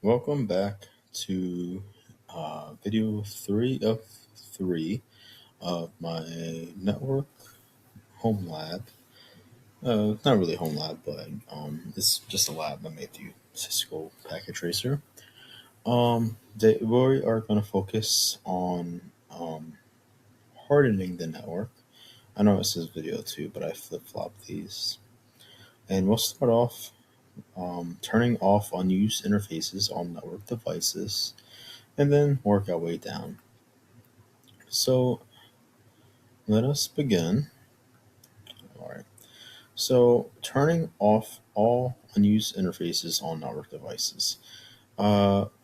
Welcome back to video 3 of 3 of my network home lab. Not really home lab, but it's just a lab I made through Cisco Packet Tracer. We are going to focus on hardening the network. I know it says video 2, but I flip flop these. And we'll start off turning off unused interfaces on network devices and then work our way down. So let us begin. All right. So turning off all unused interfaces on network devices.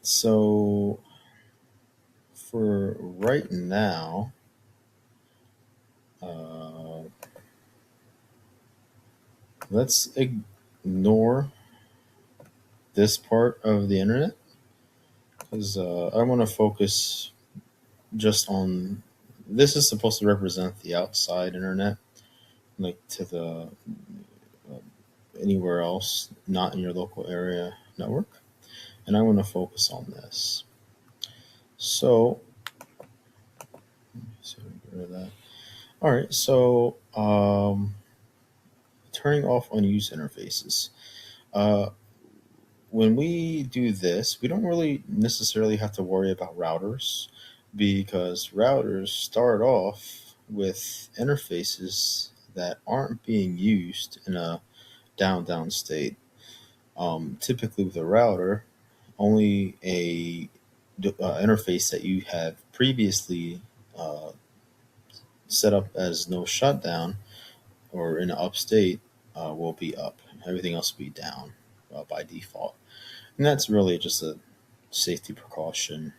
So for right now, uh, let's ignore this part of the internet because I want to focus just on this is supposed to represent the outside internet, like to the anywhere else not in your local area network, and I want to focus on this. So get rid of that. All right, so turning off unused interfaces. Uh, when we do this, we don't really necessarily have to worry about routers because routers start off with interfaces that aren't being used in a down state. Typically, with a router, only a interface that you have previously uh, set up as no shutdown or in an up state will be up. Everything else will be down by default. And that's really just a safety precaution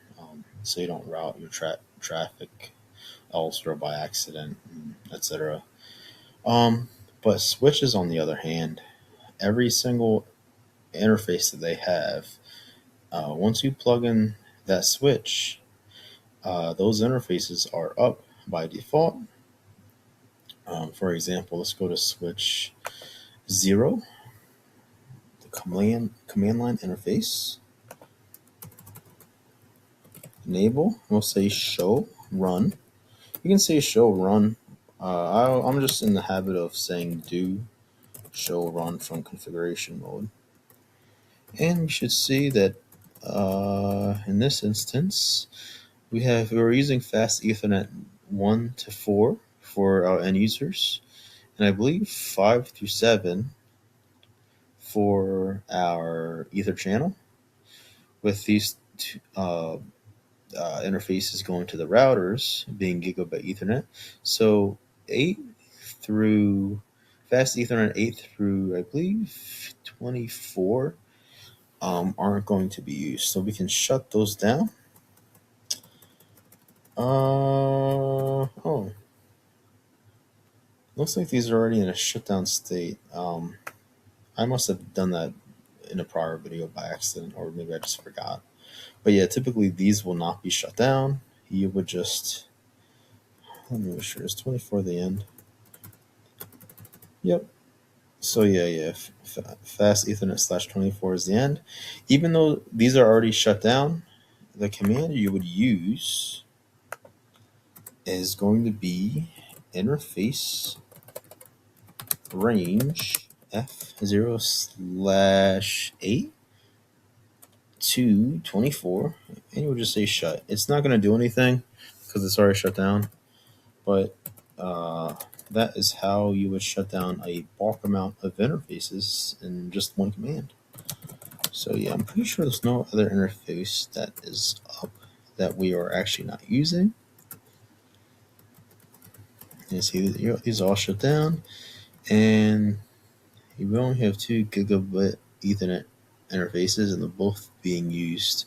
so you don't route your traffic elsewhere by accident, etc. Um, but switches, on the other hand, every single interface that they have, once you plug in that switch, those interfaces are up by default. For example, let's go to switch 0, the command line interface. Enable, we'll say show run. You can say show run. I'm just in the habit of saying do show run from configuration mode. And you should see that in this instance, we're using fast Ethernet 1 to 4 for our end users, and I believe 5 through 7 for our Ether channel, with these interfaces going to the routers being gigabit Ethernet. So 8 through fast Ethernet 8 through I believe 24 aren't going to be used. So we can shut those down. Oh, looks like these are already in a shutdown state. I must have done that in a prior video by accident, or maybe I just forgot. But yeah, typically these will not be shut down. You would just, let me make sure, is 24 the end? Yep. So yeah. Fast Ethernet /24 is the end. Even though these are already shut down, the command you would use is going to be interface range F0/8 to 24, and you would just say shut. It's not going to do anything because it's already shut down, but that is how you would shut down a bulk amount of interfaces in just one command. So yeah, I'm pretty sure there's no other interface that is up that we are actually not using. You see, these are all shut down, and we only have 2 gigabit Ethernet interfaces, and they're both being used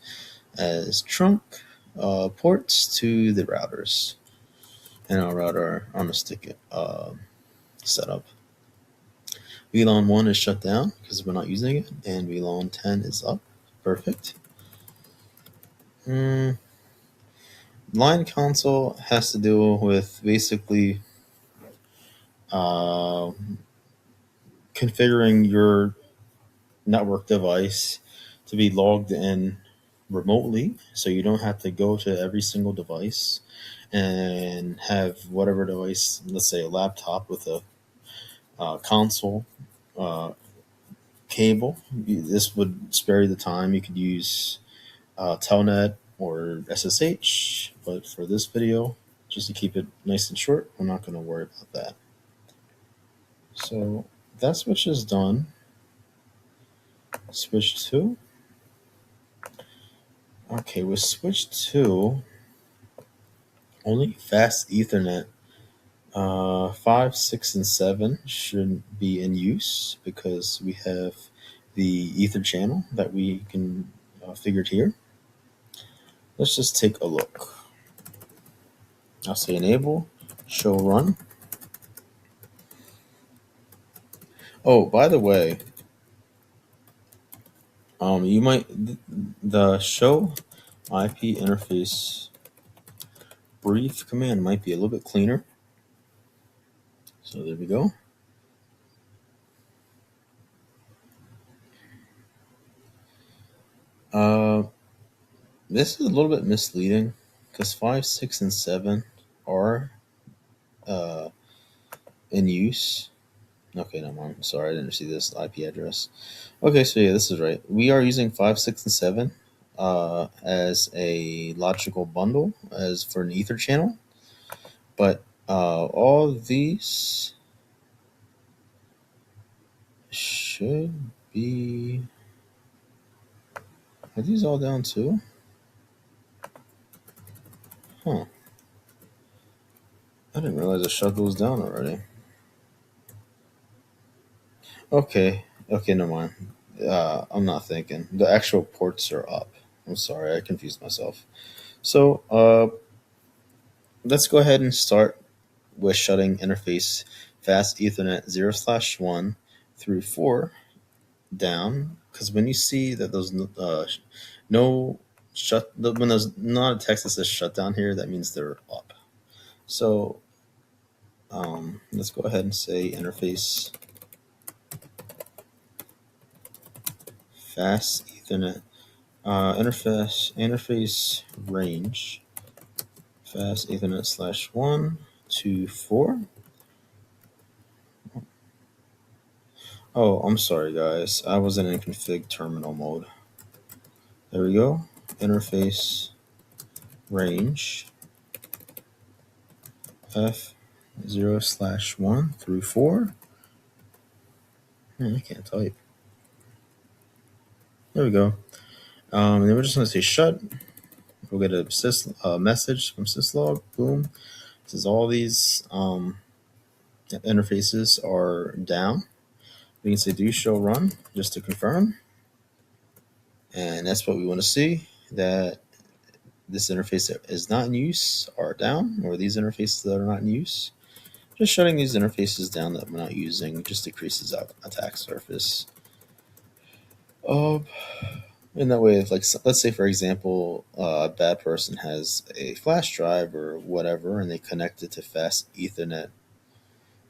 as trunk ports to the routers. And our router on a stick setup. VLAN 1 is shut down because we're not using it, and VLAN 10 is up. Perfect. Line console has to do with basically configuring your network device to be logged in remotely, so you don't have to go to every single device and have whatever device, let's say a laptop with a console uh, cable. This would spare you the time. You could use Telnet or SSH, but for this video, just to keep it nice and short, I'm not going to worry about that. So that switch is done. Switch 2. Okay, with switch 2, only fast Ethernet 5, 6, and 7 should be in use because we have the Ether channel that we can figured here. Let's just take a look. I'll say enable, show run. Oh, by the way, you might the show IP interface brief command might be a little bit cleaner. So there we go. This is a little bit misleading because 5, 6, and 7 are uh, in use. Okay, no, I'm sorry, I didn't see this IP address. Okay, so yeah, this is right. We are using 5, 6, and 7 as a logical bundle as for an Ether channel, but all of these should be. Are these all down too? Huh. I didn't realize I shut those down already. Okay. Okay, no mind. I'm not thinking. The actual ports are up. I'm sorry, I confused myself. So, let's go ahead and start with shutting interface fast Ethernet 0/1 through 4 down. Because when you see that those no shut, when there's not a text that says shut down here, that means they're up. So, let's go ahead and say interface fast Ethernet interface range fast Ethernet /1 to 4. Oh, I'm sorry, guys. I wasn't in config terminal mode. There we go. Interface range F0/1 through 4. I can't type. There we go. And then we're just going to say shut. We'll get a message from syslog. Boom. It says all these interfaces are down. We can say do show run just to confirm. And that's what we want to see, that this interface that is not in use are down, or these interfaces that are not in use. Just shutting these interfaces down that we're not using just decreases our attack surface. In that way, if let's say for example, a bad person has a flash drive or whatever, and they connect it to fast Ethernet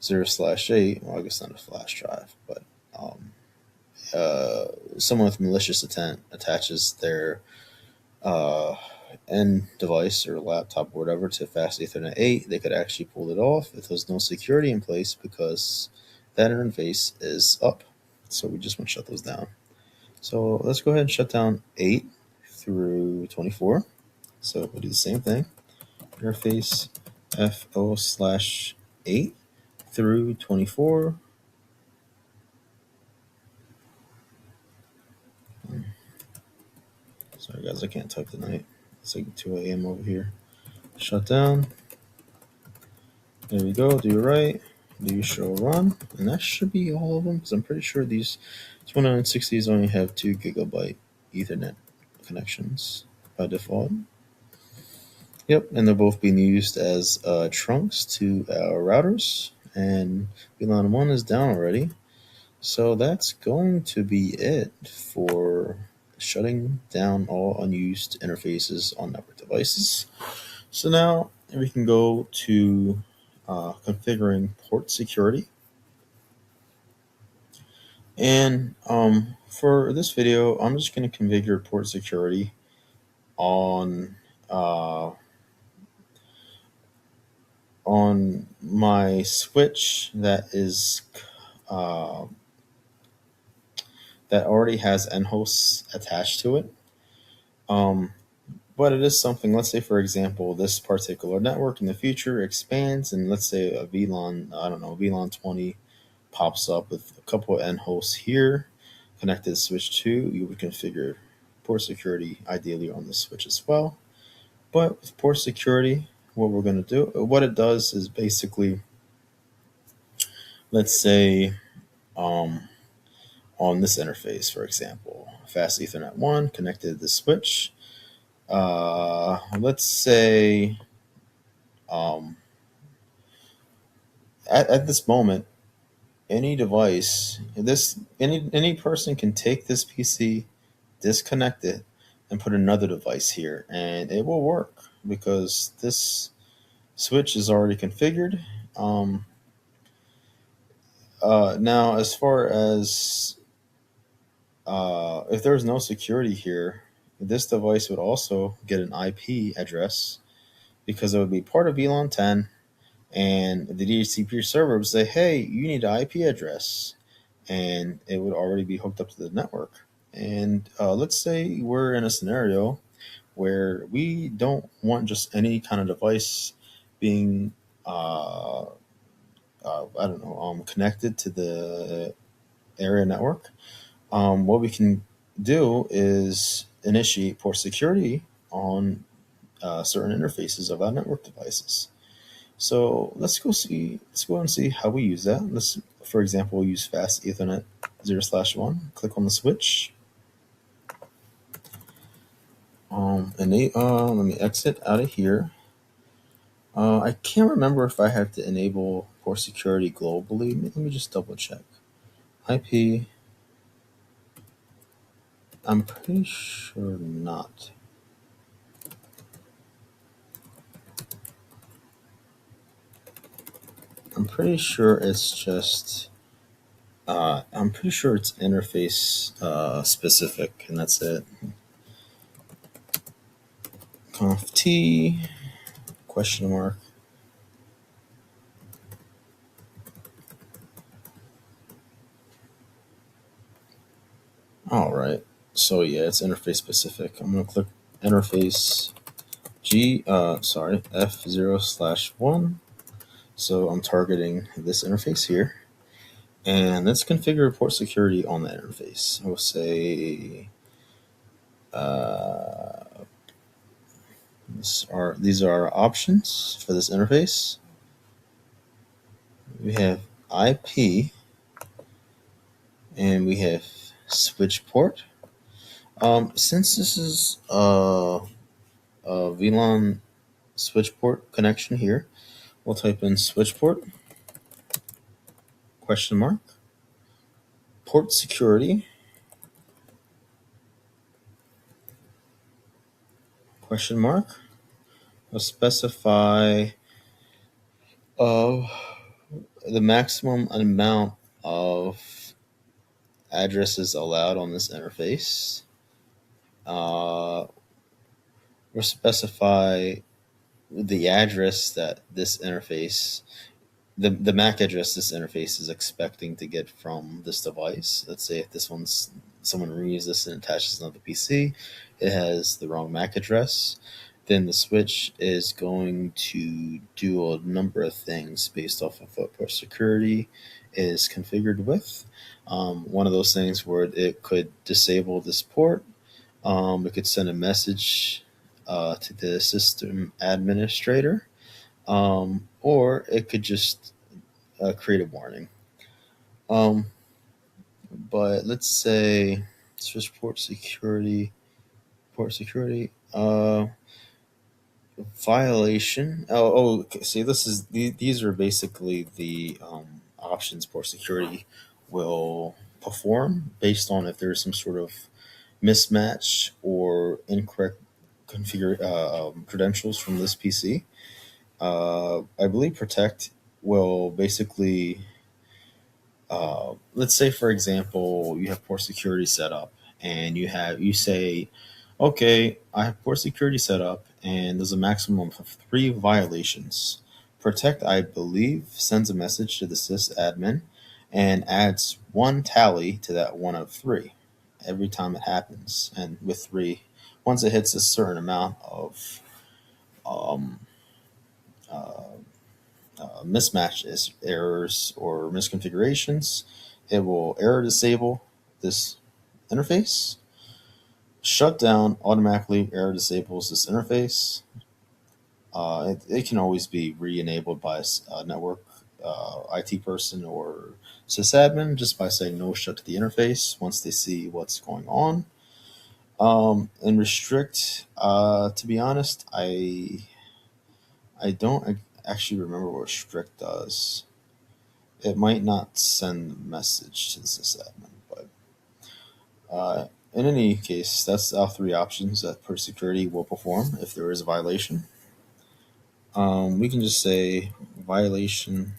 0/8. Well, I guess not a flash drive, but someone with malicious intent attaches their end device or laptop or whatever to fast Ethernet 8, they could actually pull it off if there's no security in place because that interface is up. So we just want to shut those down. So let's go ahead and shut down 8 through 24. So we'll do the same thing. Interface FO/8 through 24. Sorry guys, I can't type tonight. It's like 2 a.m. over here. Shut down. There we go. Do right. Do show run. And that should be all of them because I'm pretty sure these 2960s only have 2 gigabyte Ethernet connections by default. Yep, and they're both being used as trunks to our routers. And VLAN 1 is down already. So that's going to be it for shutting down all unused interfaces on network devices. So now we can go to configuring port security. And for this video, I'm just going to configure port security on uh, on my switch uh, that already has nhosts attached to it. Um, but it is something. Let's say, for example, this particular network in the future expands, and let's say a VLAN, I don't know, VLAN 20 pops up with a couple of nhosts here connected to switch 2. You would configure port security ideally on the switch as well. But with port security, what we're going to do, what it does is basically, let's say, um, on this interface, for example, fast Ethernet 1 connected to the switch. Let's say um, at this moment, any device, any person can take this PC, disconnect it, and put another device here, and it will work because this switch is already configured. Um, Now, as far as if there's no security here, this device would also get an IP address because it would be part of VLAN 10, and the DHCP server would say, "Hey, you need an IP address," and it would already be hooked up to the network. And let's say we're in a scenario where we don't want just any kind of device being uh, I don't know, connected to the area network. What we can do is initiate port security on certain interfaces of our network devices. So let's go and see how we use that. Let's, for example, we'll use fast Ethernet 0/1. Click on the switch. Let me exit out of here. I can't remember if I have to enable port security globally. Let me just double check. IP, I'm pretty sure not. I'm pretty sure it's just. I'm pretty sure it's interface specific, and that's it. Conf T question mark. All right. So yeah, it's interface specific. I'm gonna click interface F0/1. So I'm targeting this interface here. And let's configure port security on that interface. We'll say uh, these are our options for this interface. We have IP and we have switch port. Since this is a VLAN switch port connection here, we'll type in switch port question mark port security question mark. We'll specify of the maximum amount of addresses allowed on this interface. We'll specify the address that this interface, the MAC address this interface is expecting to get from this device. Let's say if this one's someone reads this and attaches another PC, it has the wrong MAC address. Then the switch is going to do a number of things based off of what port security is configured with. One of those things where it could disable this port. It could send a message to the system administrator, or it could just create a warning. But let's say switch port security, violation. Okay. See, these are basically the options port security will perform based on if there's some sort of mismatch or incorrect credentials from this PC. I believe protect will basically let's say for example you have port security set up, and you say, okay, I have port security set up and there's a maximum of 3 violations. Protect, I believe, sends a message to the sysadmin and adds 1 tally to that one of 3 every time it happens. And with 3, once it hits a certain amount of um, uh, mismatches, errors, or misconfigurations, it will error disable this interface. Shutdown automatically error disables this interface. It can always be re-enabled by a network IT person or sysadmin just by saying no shut to the interface once they see what's going on. And restrict, to be honest, I don't actually remember what restrict does. It might not send the message to the sysadmin, but in any case, that's our 3 options that per security will perform if there is a violation. We can just say violation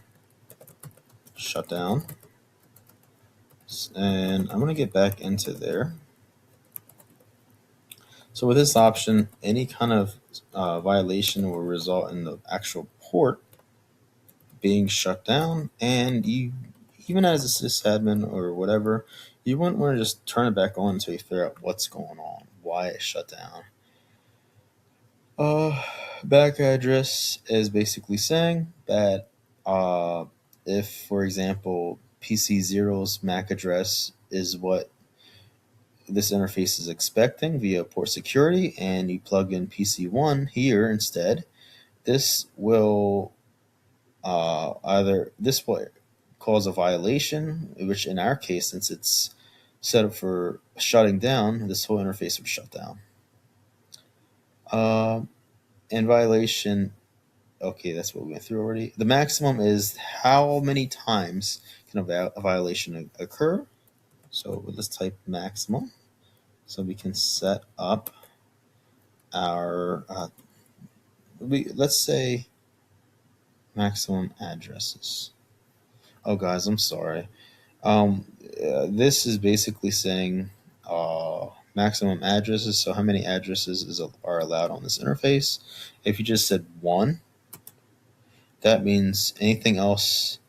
shutdown, and I'm going to get back into there. So with this option, any kind of violation will result in the actual port being shut down, and you, even as a sysadmin or whatever, you wouldn't want to just turn it back on until you figure out what's going on, why it shut down. Uh, Back address is basically saying that if, for example, PC zero's MAC address is what this interface is expecting via port security, and you plug in PC1 here instead, this will either this will cause a violation, which in our case, since it's set up for shutting down, this whole interface would shut down. And violation, okay, that's what we went through already. The maximum is how many times can a violation occur. So let's type maximum. So we can set up our, let's say maximum addresses. Oh, guys, I'm sorry. This is basically saying maximum addresses. So how many addresses are allowed on this interface? If you just said 1, that means anything else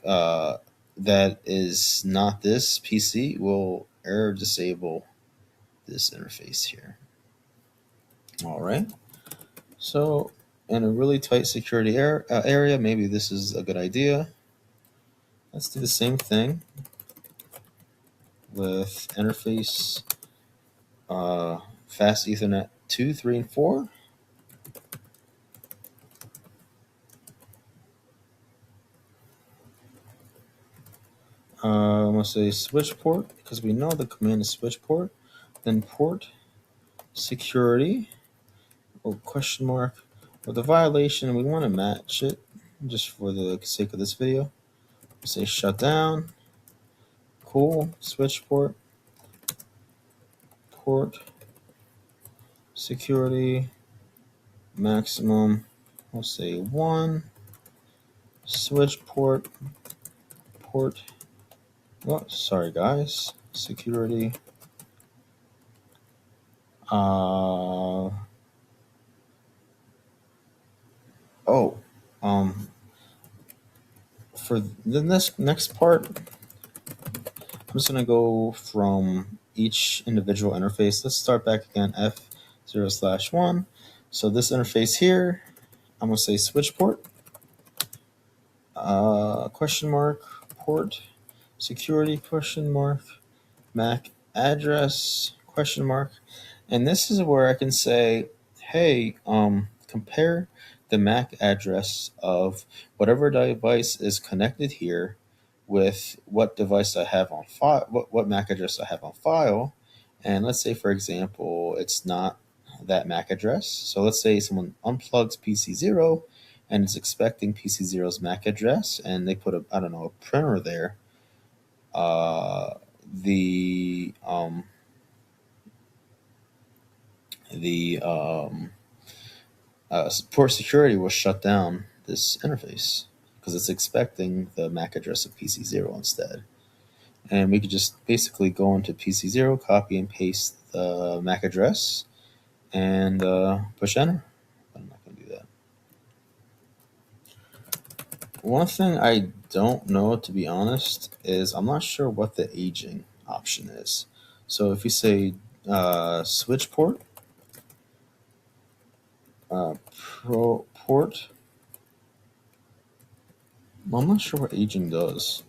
that is not this PC will error disable this interface here. All right. So in a really tight security area, maybe this is a good idea. Let's do the same thing with interface fast Ethernet 2, 3, and 4. I'm going to say switch port because we know the command is switch port. Then port security, question mark. With the violation, we want to match it just for the sake of this video. Say shut down. Cool. Switch port. Port security maximum. We'll say 1. Switch port. Port. Oh, sorry guys. Security. Oh, for the next part, I'm just gonna go from each individual interface. Let's start back again. F0/1. So this interface here, I'm gonna say switch port. Question mark port security question mark MAC address question mark, and this is where I can say, hey, compare the MAC address of whatever device is connected here with what device I have on file, what MAC address I have on file. And let's say, for example, it's not that MAC address. So let's say someone unplugs PC0 and is expecting PC0's MAC address, and they put a printer there. The port security will shut down this interface because it's expecting the MAC address of PC0 instead. And we could just basically go into PC0, copy and paste the MAC address, and push enter. I'm not going to do that. One thing I don't know, to be honest, is I'm not sure what the aging option is. So if you say switch port, pro port, well, I'm not sure what aging does.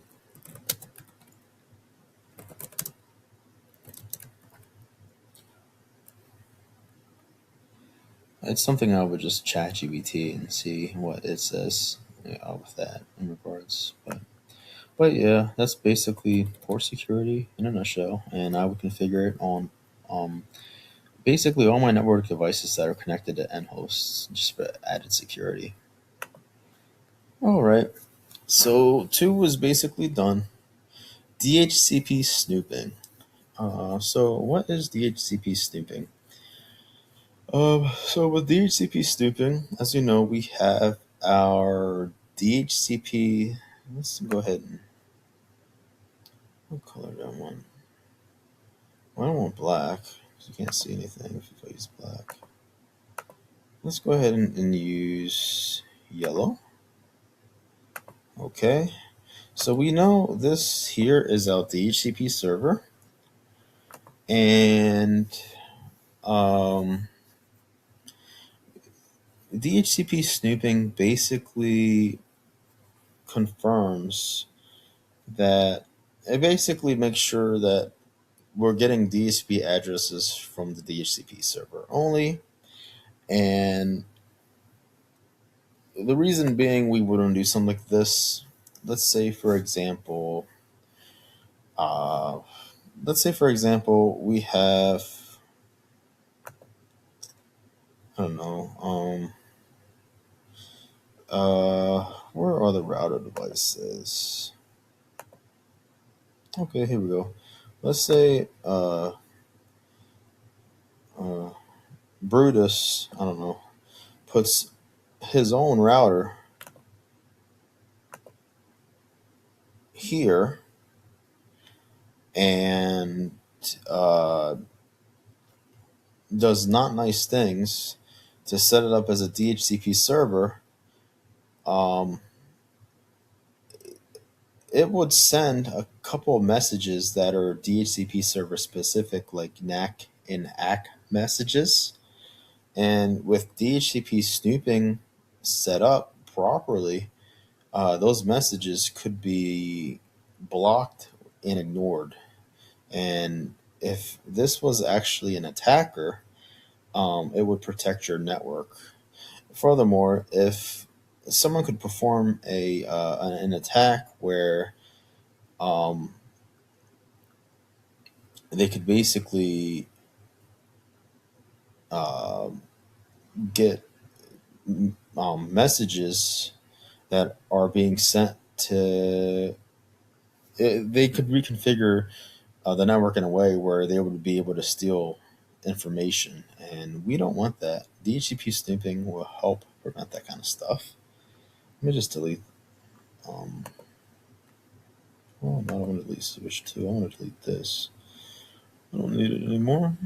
It's something I would just chat GBT and see what it says with that in regards. But yeah, that's basically port security in a nutshell, and I would configure it on um, basically all my network devices that are connected to end hosts, just for added security. All right, so two was basically done. DHCP snooping. So what is DHCP snooping? So with DHCP snooping, as you know, we have our DHCP. Let's go ahead and what color that one. Well, I don't want black because you can't see anything if I use black. Let's go ahead and use yellow. Okay. So we know this here is our DHCP server, and um, DHCP snooping basically confirms that it basically makes sure that we're getting DHCP addresses from the DHCP server only. And the reason being we wouldn't do something like this, let's say for example, uh, we have, I don't know, where are the router devices? Okay, here we go. Let's say uh, Brutus, I don't know, puts his own router here and uh, does not nice things to set it up as a DHCP server, um, it would send a couple of messages that are DHCP server specific, like NAC and ACK messages. And with DHCP snooping set up properly, those messages could be blocked and ignored. And if this was actually an attacker, it would protect your network. Furthermore, if someone could perform an attack where um, they could basically uh, get messages that are being sent to, they could reconfigure the network in a way where they would be able to steal information, and we don't want that. DHCP snooping will help prevent that kind of stuff. Let me just delete. Um, well, I don't want to delete switch 2. I want to delete this. I don't need it anymore.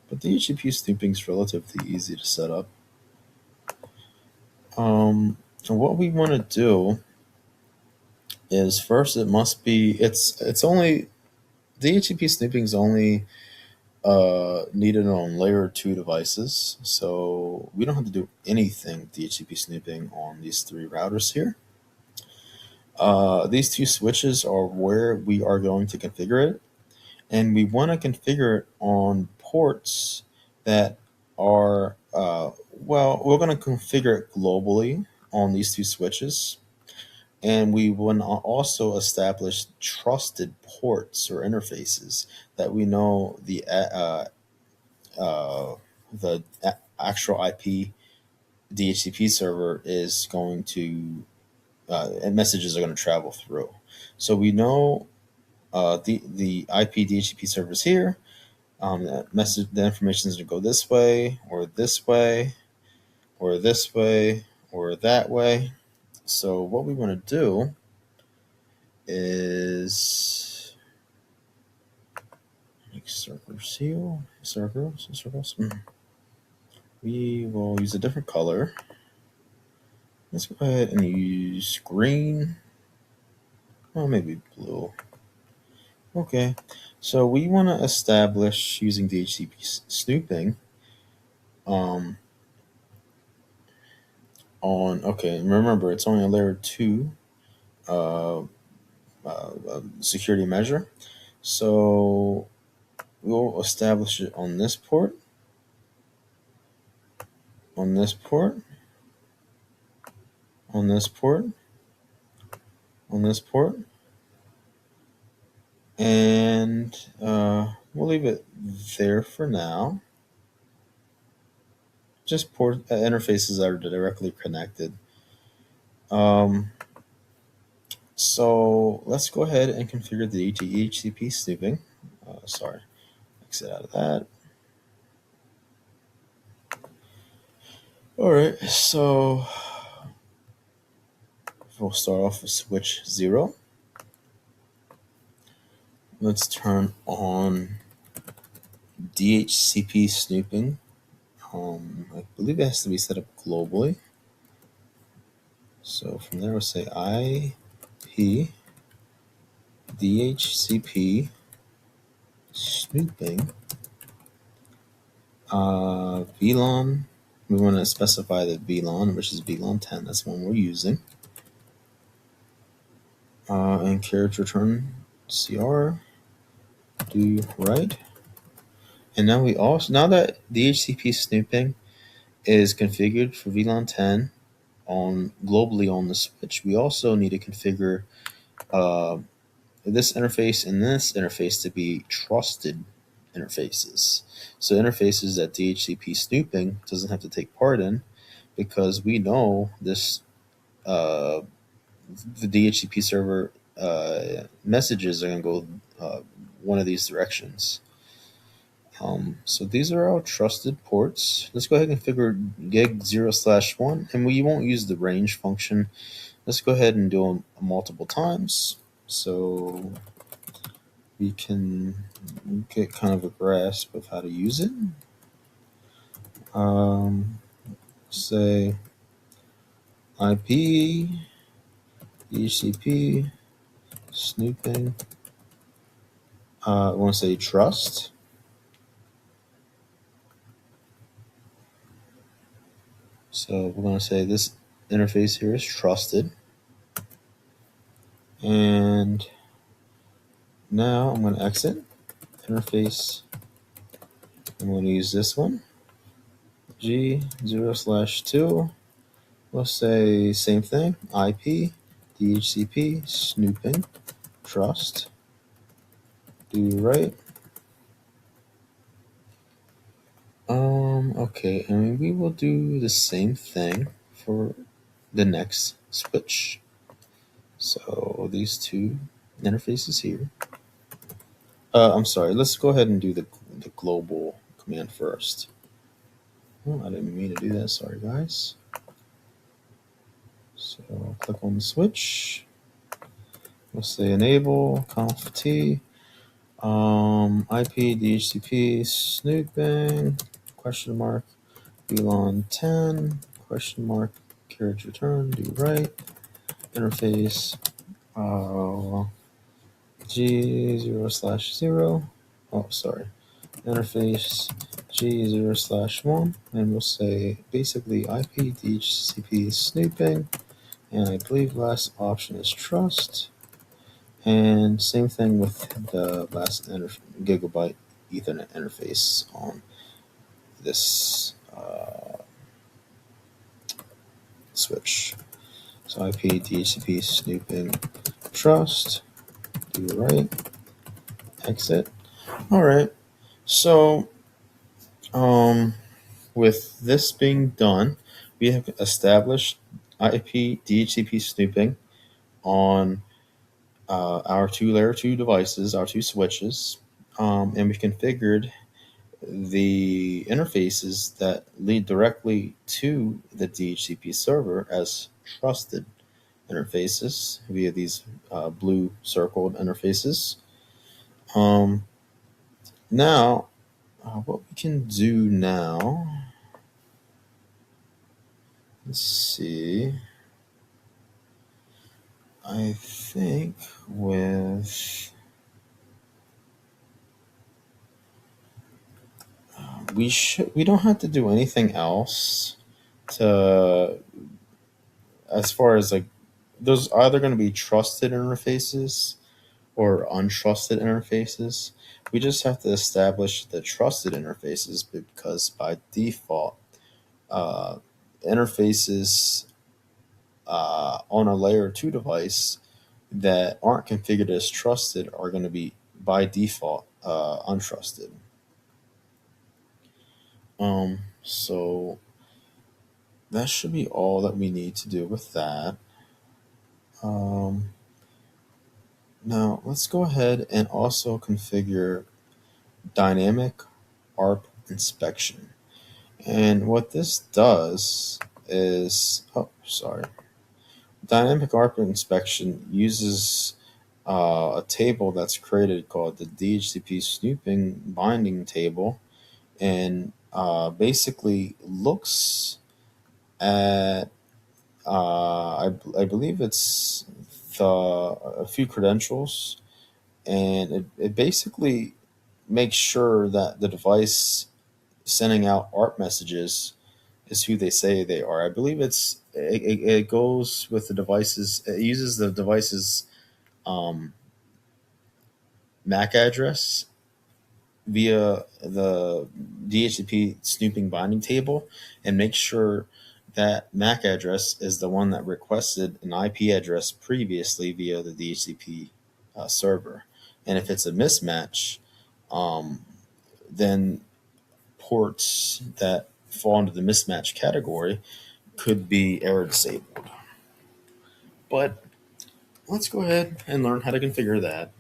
But DHCP snooping is relatively easy to set up. And what we want to do is first it must be it's only DHCP snooping is only needed on layer 2 devices, so we don't have to do anything DHCP snooping on these three routers here. These two switches are where we are going to configure it, and we want to configure it on ports that are well, we're going to configure it globally on these two switches, and we want to also establish trusted ports or interfaces that we know uh, the actual IP DHCP server is going to and messages are going to travel through. So we know the IP DHCP server is here. The information is going to go this way, or this way, or this way, or that way. So what we want to do is make circles here, circles. We will use a different color. Let's go ahead and use green. Oh, maybe blue. Okay. So we want to establish using DHCP snooping um, on. Okay, remember it's only a layer 2 uh, security measure. So we'll establish it on this port, on this port, on this port, on this port, and we'll leave it there for now. Just port interfaces that are directly connected. So let's go ahead and configure the DHCP snooping. Sorry, exit out of that. All right, so we'll start off with switch 0. Let's turn on DHCP snooping. I believe it has to be set up globally. So from there, we'll say IP DHCP snooping VLAN. We want to specify the VLAN, which is VLAN 10. That's the one we're using. And character return CR. Do right. And now now that DHCP snooping is configured for VLAN 10 on globally on the switch, we also need to configure this interface and this interface to be trusted interfaces. So interfaces that DHCP snooping doesn't have to take part in, because we know this the DHCP server messages are going to go one of these directions. So these are our trusted ports. Let's go ahead and configure gig 0/1, and we won't use the range function. Let's go ahead and do them multiple times so we can get kind of a grasp of how to use it. Say IP DHCP snooping. I want to say trust. So we're going to say this interface here is trusted. And now I'm going to exit interface. I'm going to use this one, G0/2. We'll say same thing, IP, DHCP, snooping, trust, do right. Okay, and we will do the same thing for the next switch. So these two interfaces here. I'm sorry, let's go ahead and do the global command first. Oh, I didn't mean to do that, sorry guys. So I'll click on the switch. We'll say enable conf t IP DHCP snooping question mark VLAN 10 question mark carriage return do right interface G0/0. Oh, sorry. Interface G0/1, and we'll say basically IP DHCP snooping, and I believe last option is trust. And same thing with the last gigabyte Ethernet interface on this switch. So IP DHCP snooping trust, do right, exit. All right. So with this being done, we have established IP DHCP snooping on our two layer 2 devices, our two switches, and we configured the interfaces that lead directly to the DHCP server as trusted. interfaces via these blue circled interfaces. Um, Now, what we can do now, let's see. I think with we don't have to do anything else to as far as like those either going to be trusted interfaces or untrusted interfaces. We just have to establish the trusted interfaces because by default, uh, interfaces on a layer 2 device that aren't configured as trusted are going to be by default untrusted. So that should be all that we need to do with that. Um, Now let's go ahead and also configure dynamic ARP inspection. And what this does is, oh, sorry. Dynamic ARP inspection uses a table that's created called the DHCP snooping binding table and basically looks at, I believe it's a few credentials, and it basically makes sure that the device sending out ARP messages is who they say they are. I believe it goes with the devices. It uses the device's um, MAC address via the DHCP snooping binding table and makes sure that MAC address is the one that requested an IP address previously via the DHCP server. And if it's a mismatch, um, then ports that fall into the mismatch category could be error disabled. But let's go ahead and learn how to configure that.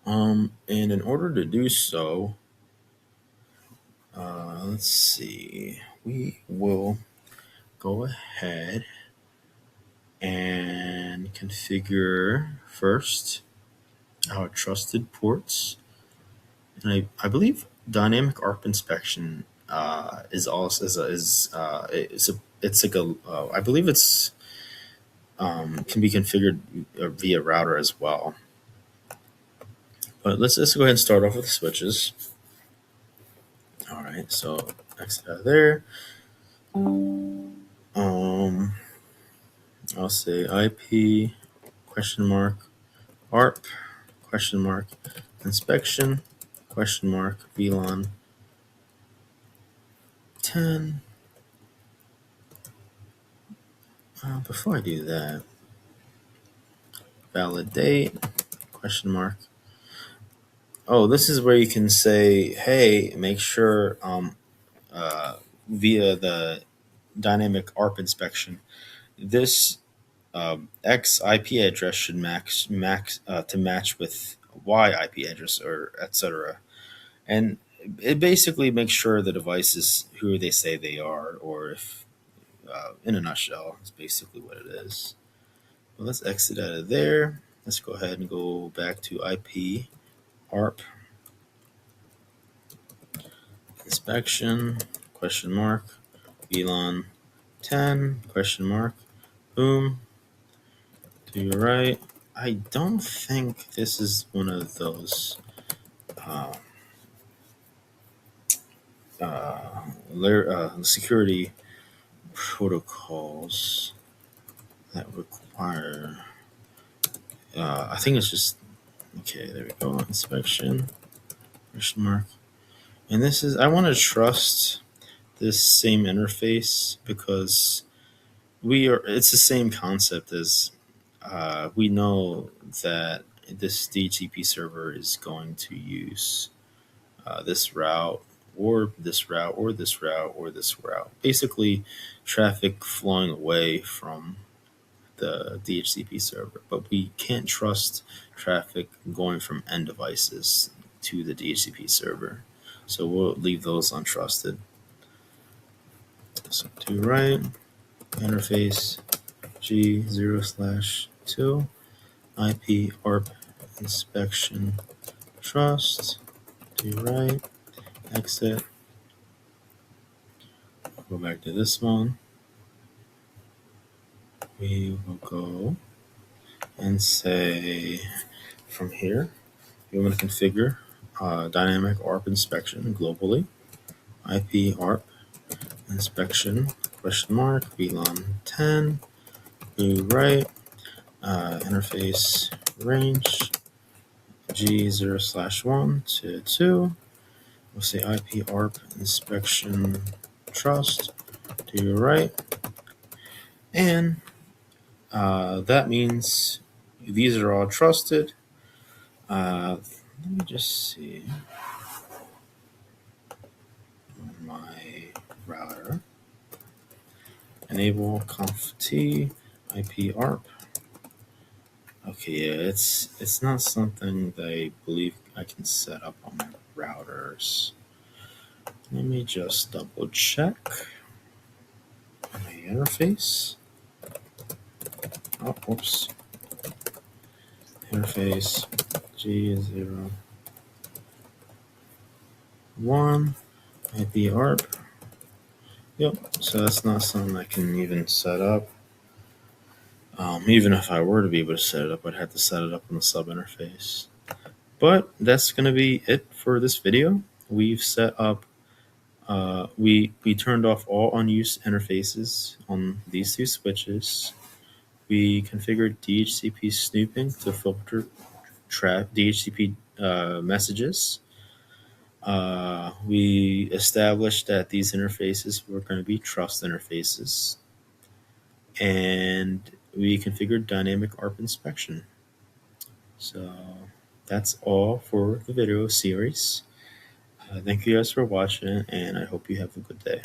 And in order to do so, let's see, we will go ahead and configure first our trusted ports. And I believe dynamic ARP inspection is also it's like a I believe it's can be configured via router as well. But let's go ahead and start off with the switches. All right, so exit out of there. Um, I'll say IP question mark ARP question mark inspection question mark VLAN 10. Before I do that, validate question mark. Oh, this is where you can say, hey, make sure via the dynamic ARP inspection, this X IP address should max to match with Y IP address or etc. And it basically makes sure the device is who they say they are, or if in a nutshell, is basically what it is. Well, let's exit out of there. Let's go ahead and go back to IP ARP inspection question mark VLAN 10 question mark boom to your right. I don't think this is one of those uh, security protocols that require. I think it's just okay. There we go. Inspection question mark. And this is I want to trust this same interface because it's the same concept as we know that this DHCP server is going to use this route or this route or this route or this route. Basically, traffic flowing away from the DHCP server, but we can't trust traffic going from end devices to the DHCP server. So we'll leave those untrusted. So to right, interface, G0/2 IP ARP inspection trust. Do right. Exit. Go back to this one. We will go and say from here, you want to configure dynamic ARP inspection globally. IP ARP inspection question mark VLAN 10. Do right. Interface range G0/1 to 2. We'll say IP ARP inspection trust. Do right. And that means these are all trusted. Let me just see on my router. Enable conft IP ARP. Okay, yeah, it's not something that I believe I can set up on my routers. Let me just double check my interface. Oh, whoops. Interface G0/1 IP ARP. Yep, so that's not something I can even set up. Even if I were to be able to set it up, I'd have to set it up on the sub interface. But that's going to be it for this video. We've set up, we turned off all unused interfaces on these two switches. We configured DHCP snooping to filter trap DHCP messages. We established that these interfaces were going to be trust interfaces. And we configured dynamic ARP inspection. So that's all for the video series. Thank you guys for watching, and I hope you have a good day.